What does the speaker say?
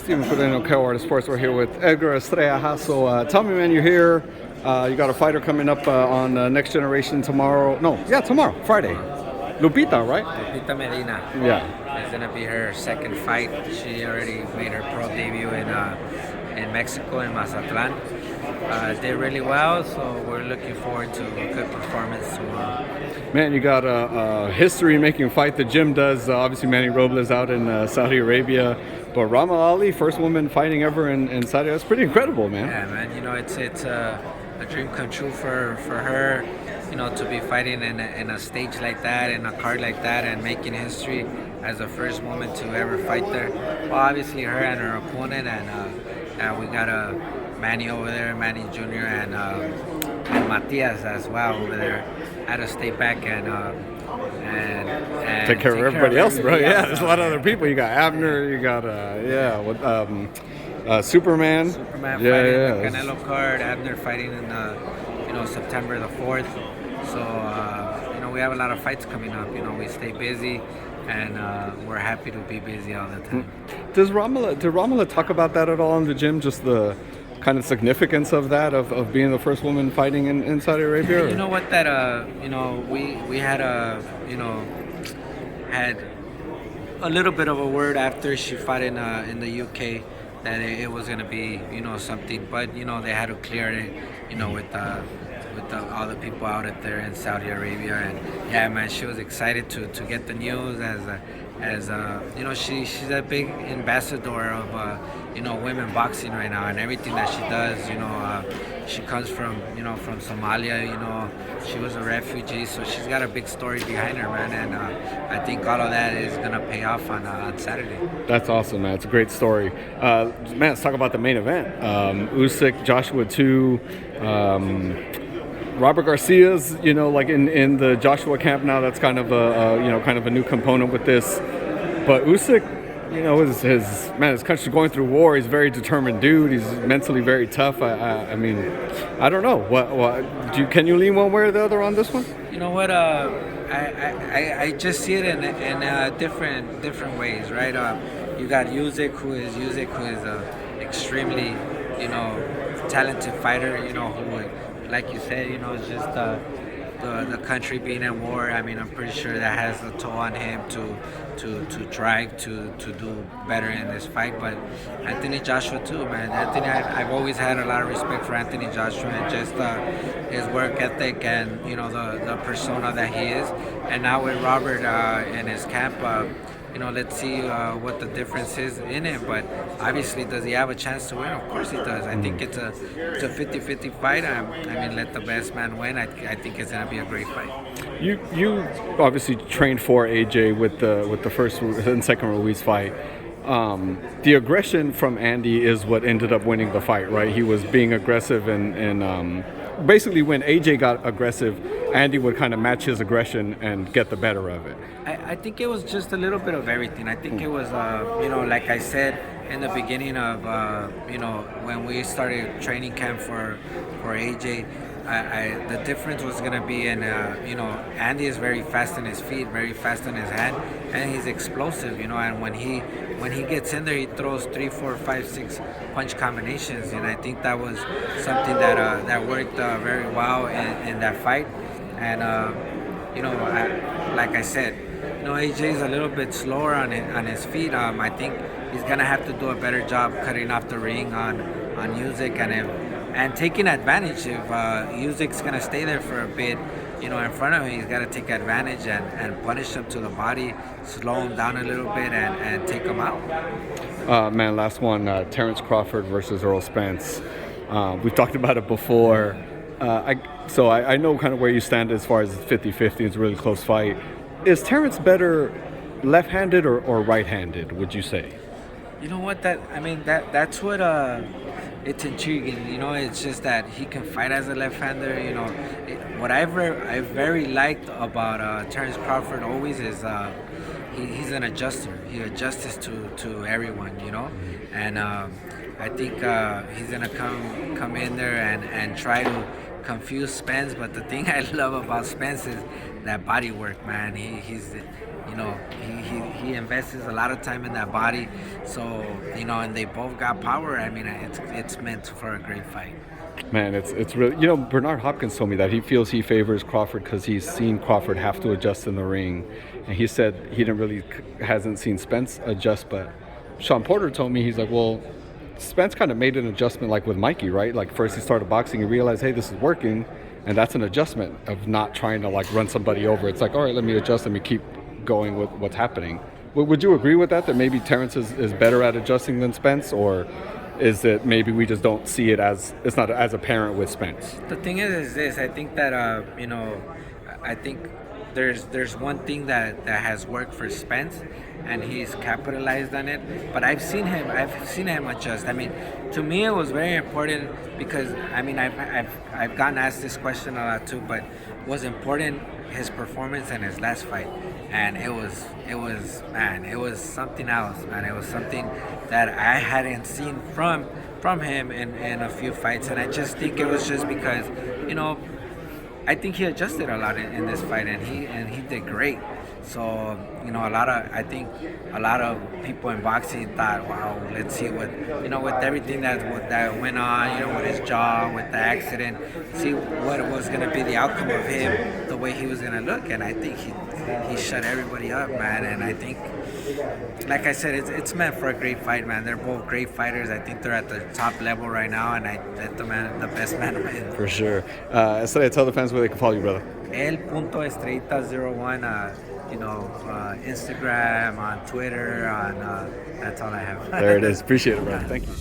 Steven Fernando, Cal of Sports. We're here with Edgar Jasso. Tell me, man, you're here. You got a fighter coming up on Next Generation tomorrow. No, yeah, tomorrow, Friday. Lupita, right? Lupita Medina. Yeah. It's gonna be her second fight. She already made her pro debut in Mexico in Mazatlan. Did really well, so we're looking forward to a good performance tomorrow. Man, you got a history-making fight. The gym does. Obviously, Manny Robles out in Saudi Arabia, but Rama Ali, first woman fighting ever in Saudi. That's pretty incredible, man. Yeah, man. You know, it's a dream come true for her. You know, to be fighting in a stage like that, in a card like that, and making history as the first woman to ever fight there. Well, obviously her and her opponent, and we got Manny over there, Manny Jr. and Matias as well over there. Had to stay back and take care of everybody else, bro. Yeah, there's a lot of other people. You got Abner, you got Superman. Superman fighting the Canelo card. Abner fighting in September the 4th. So we have a lot of fights coming up. You know, we stay busy, and we're happy to be busy all the time. Did Ramala talk about that at all in the gym? Just the kind of significance of that, of being the first woman fighting in Saudi Arabia? You know what? That we had had a little bit of a word after she fought in the UK that it was gonna be something, but they had to clear it with all the people out there in Saudi Arabia. And yeah, man, she was excited to get the news as she's a big ambassador of women boxing right now, and everything that she does. She comes from Somalia. She was a refugee, so she's got a big story behind her, man. And I think all of that is gonna pay off on Saturday. That's awesome, man. It's a great story. Man, let's talk about the main event. Usyk, Joshua 2. Robert Garcia's, like in the Joshua camp now. That's kind of a new component with this. But Usyk, his country's going through war. He's a very determined dude. He's mentally very tough. I mean, I don't know. Can you lean one way or the other on this one? You know what? I just see it in different ways, right? You got Usyk, who is an extremely talented fighter. Who, like you said, it's just the country being in war. I mean, I'm pretty sure that has a toll on him to try to do better in this fight. But Anthony Joshua too, man. I've always had a lot of respect for Anthony Joshua and just his work ethic and the persona that he is. And now with Robert in his camp, let's see what the difference is in it. But obviously, does he have a chance to win? Of course he does. I think it's a 50-50 fight. I mean, let the best man win. I think it's going to be a great fight. You obviously trained for AJ with the first and second Ruiz fight. The aggression from Andy is what ended up winning the fight, right? He was being aggressive and basically when AJ got aggressive, Andy would kind of match his aggression and get the better of it. I think it was just a little bit of everything. I think it was, like I said in the beginning of, when we started training camp for AJ, the difference was going to be in, Andy is very fast in his feet, very fast in his hand, and he's explosive, and when he gets in there, he throws 3, 4, 5, 6 punch combinations, and I think that was something that worked very well in that fight. And like I said, AJ is a little bit slower on his feet. I think he's gonna have to do a better job cutting off the ring on Usyk and taking advantage. If Usyk's gonna stay there for a bit, in front of him, he's got to take advantage and punish him to the body, slow him down a little bit, and take him out. Man, last one, Terence Crawford versus Errol Spence. We've talked about it before. So I know kind of where you stand as far as 50-50. It's a really close fight. Is Terence better left-handed or right-handed, would you say? You know what? That's what it's intriguing. It's just that he can fight as a left-hander. What I've very liked about Terence Crawford always is he's an adjuster. He adjusts to everyone. And I think he's gonna come in there and try confuse Spence. But the thing I love about Spence is that body work, man. He's you know, he invests a lot of time in that body. So, you know, and they both got power. I mean, it's meant for a great fight. Man, it's really, Bernard Hopkins told me that he feels he favors Crawford because he's seen Crawford have to adjust in the ring, and he said he hasn't seen Spence adjust. But Sean Porter told me, he's like, well, Spence kind of made an adjustment like with Mikey, right? Like first he started boxing, he realized, hey, this is working, and that's an adjustment of not trying to like run somebody over. It's like, all right, let me adjust, let me keep going with what's happening. Would you agree with that? That maybe Terence is better at adjusting than Spence, or is it maybe we just don't see it as it's not as apparent with Spence? The thing is this. I think that I think there's one thing that has worked for Spence, and he's capitalized on it. But I've seen him adjust. I mean, to me it was very important because I mean I've gotten asked this question a lot too. But was important his performance in his last fight, and it was something else, man. It was something that I hadn't seen from him in a few fights, and I just think it was just because I think he adjusted a lot in this fight, and he did great. So I think a lot of people in boxing thought, wow, let's see what with everything that went on, with his jaw, with the accident, see what was going to be the outcome of him, the way he was going to look, and I think he shut everybody up, man. And I think, like I said, it's meant for a great fight, man. They're both great fighters. I think they're at the top level right now, and I let the best man win. For sure. Estrella, tell the fans where they can follow you, brother. El.estrellita01, Instagram, on Twitter, that's all I have. There it is. Appreciate it, brother. Thank you.